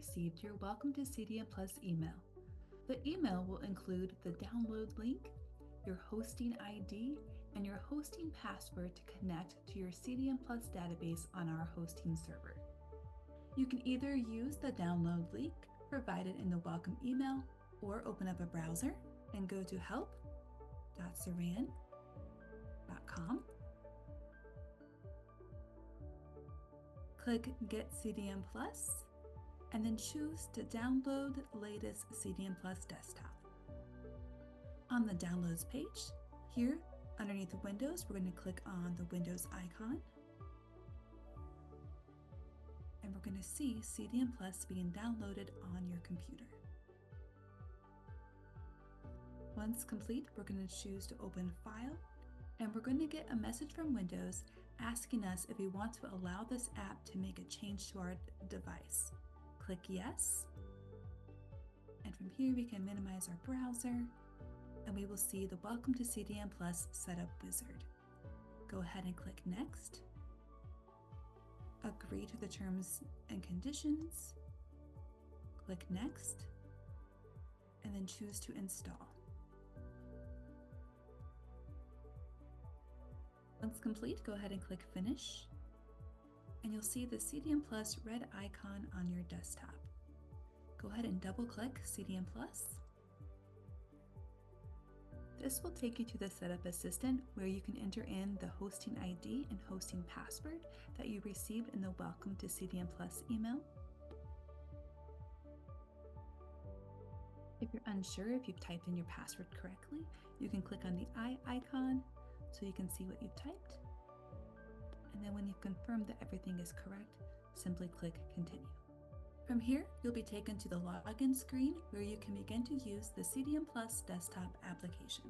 received your Welcome to CDM Plus email. The email will include the download link, your hosting ID, and your hosting password to connect to your CDM Plus database on our hosting server. You can either use the download link provided in the welcome email or open up a browser and go to help.saran.com. Click Get CDM Plus and then choose to download latest CDM Plus desktop. On the Downloads page, here underneath Windows, we're going to click on the Windows icon. And we're going to see CDM Plus being downloaded on your computer. Once complete, we're going to choose to open File, and we're going to get a message from Windows asking us if we want to allow this app to make a change to our device. Click Yes, and from here we can minimize our browser, and we will see the Welcome to CDM Plus setup wizard. Go ahead and click Next. Agree to the terms and conditions. Click Next, and then choose to install. Once complete, go ahead and click Finish, and you'll see the CDM Plus red icon on your desktop. Go ahead and double-click CDM Plus. This will take you to the Setup Assistant where you can enter in the hosting ID and hosting password that you received in the Welcome to CDM Plus email. If you're unsure if you've typed in your password correctly, you can click on the eye icon so you can see what you've typed. And then when you've confirmed that everything is correct, simply click Continue. From here, you'll be taken to the login screen where you can begin to use the CDM Plus desktop application.